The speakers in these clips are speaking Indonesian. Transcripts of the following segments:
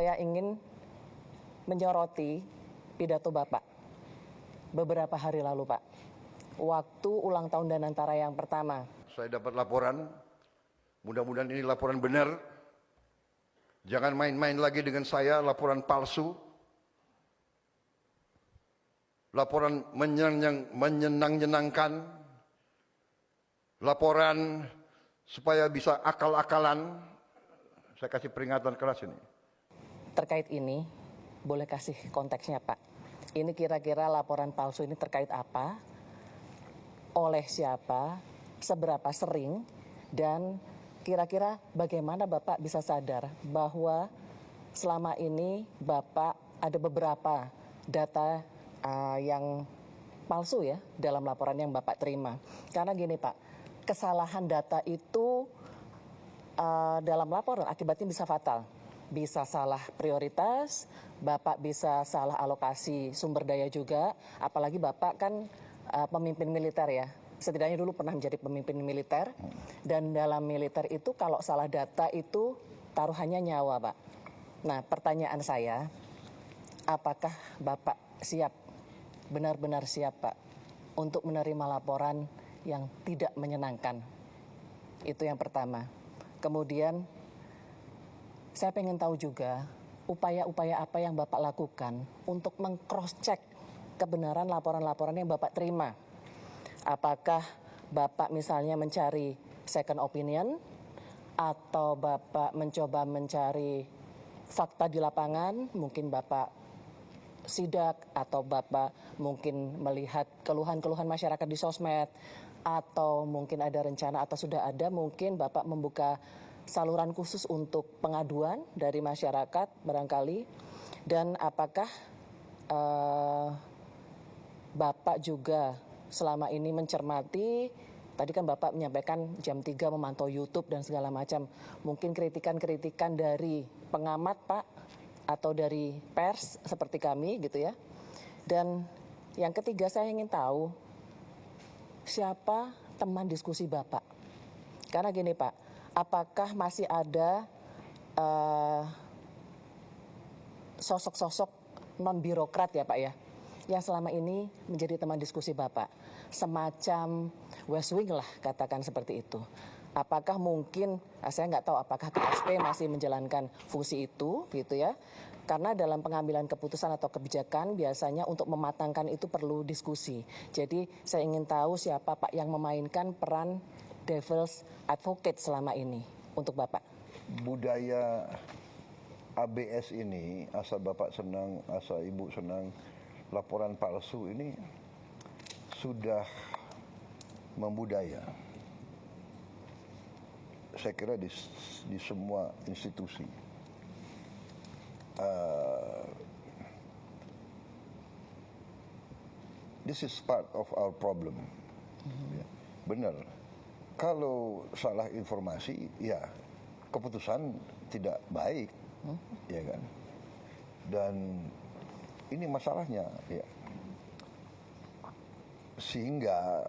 Saya ingin menyoroti pidato Bapak beberapa hari lalu, Pak. Waktu ulang tahun Danantara yang pertama. Saya dapat laporan, mudah-mudahan ini laporan benar. Jangan main-main lagi dengan saya, laporan palsu. Laporan menyenang-nyenangkan. Laporan supaya bisa akal-akalan. Saya kasih peringatan keras ini. Terkait ini, boleh kasih konteksnya, Pak. Ini kira-kira laporan palsu ini terkait apa, oleh siapa, seberapa sering, dan kira-kira bagaimana Bapak bisa sadar bahwa selama ini Bapak ada beberapa data yang palsu ya dalam laporan yang Bapak terima. Karena gini Pak, kesalahan data itu dalam laporan akibatnya bisa fatal. Bisa salah prioritas, Bapak bisa salah alokasi sumber daya juga, apalagi Bapak kan pemimpin militer ya. Setidaknya dulu pernah menjadi pemimpin militer, dan dalam militer itu kalau salah data itu taruhannya nyawa, Pak. Nah, pertanyaan saya, apakah Bapak siap, benar-benar siap, Pak, untuk menerima laporan yang tidak menyenangkan? Itu yang pertama. Kemudian, saya pengen tahu juga upaya-upaya apa yang Bapak lakukan untuk meng-cross-check kebenaran laporan-laporan yang Bapak terima. Apakah Bapak misalnya mencari second opinion, atau Bapak mencoba mencari fakta di lapangan, mungkin Bapak sidak, atau Bapak mungkin melihat keluhan-keluhan masyarakat di sosmed, atau mungkin ada rencana atau sudah ada mungkin Bapak membuka saluran khusus untuk pengaduan dari masyarakat barangkali. Dan apakah Bapak juga selama ini mencermati, tadi kan Bapak menyampaikan jam 3 memantau YouTube dan segala macam, mungkin kritikan-kritikan dari pengamat Pak, atau dari pers seperti kami gitu ya. Dan yang ketiga, saya ingin tahu siapa teman diskusi Bapak. Karena gini Pak, apakah masih ada sosok-sosok non-birokrat ya Pak ya, yang selama ini menjadi teman diskusi Bapak, semacam West Wing lah katakan seperti itu. Apakah mungkin, saya nggak tahu apakah KSP masih menjalankan fungsi itu gitu ya, karena dalam pengambilan keputusan atau kebijakan biasanya untuk mematangkan itu perlu diskusi. Jadi saya ingin tahu siapa Pak yang memainkan peran devil's advocate selama ini untuk Bapak. Budaya ABS ini, asal Bapak senang, asal Ibu senang, laporan palsu ini sudah membudaya. Saya kira di semua institusi. This is part of our problem. Ya, benar. Kalau salah informasi, ya keputusan tidak baik, ya kan. Dan ini masalahnya, ya. Sehingga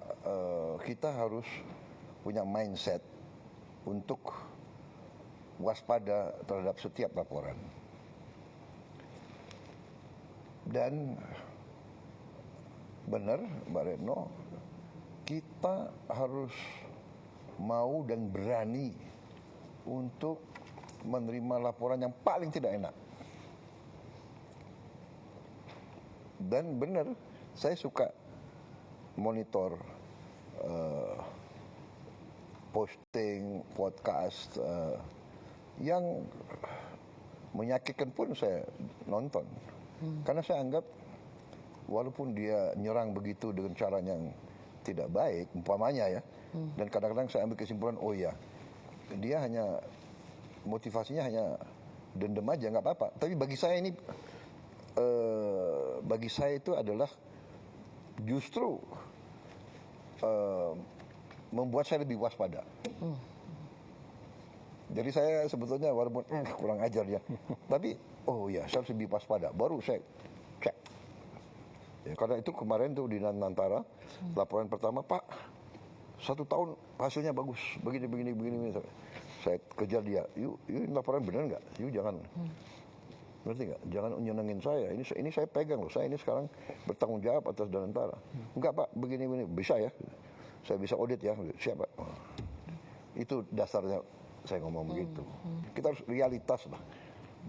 kita harus punya mindset untuk waspada terhadap setiap laporan. Dan benar, Mbak Retno, kita harus mau dan berani untuk menerima laporan yang paling tidak enak. Dan benar, saya suka monitor posting, podcast yang menyakitkan pun saya nonton. Karena saya anggap walaupun dia nyerang begitu dengan cara yang tidak baik, umpamanya ya, dan kadang-kadang saya ambil kesimpulan, oh ya, dia hanya motivasinya hanya dendam aja, nggak apa-apa. Tapi bagi saya ini, bagi saya itu adalah justru membuat saya lebih waspada. Jadi saya sebetulnya walaupun kurang ajar dia, tapi oh ya saya harus lebih waspada. Baru saya cek. Ya, karena itu kemarin tuh di Danantara, laporan pertama, Pak, 1 tahun hasilnya bagus, begini. Saya kejar dia, yuk laporan benar nggak? Yuk jangan. Ngerti nggak? Jangan nyenengin saya. Ini saya pegang loh. Saya ini sekarang bertanggung jawab atas Danantara. Enggak Pak, begini bisa ya. Saya bisa audit ya. Siap Pak. Itu dasarnya saya ngomong begitu. Kita harus realitas lah.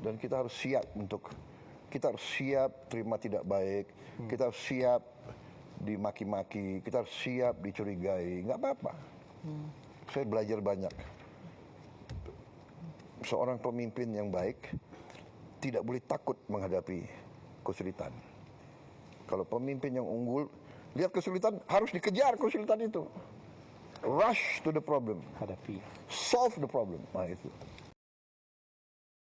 Dan kita harus siap kita harus siap terima tidak baik. Kita harus siap dimaki-maki. Kita harus siap dicurigai. Nggak apa-apa. Saya belajar banyak. Seorang pemimpin yang baik tidak boleh takut menghadapi kesulitan. Kalau pemimpin yang unggul, lihat kesulitan, harus dikejar kesulitan itu. Rush to the problem. Hadapi. Solve the problem. Nah itu.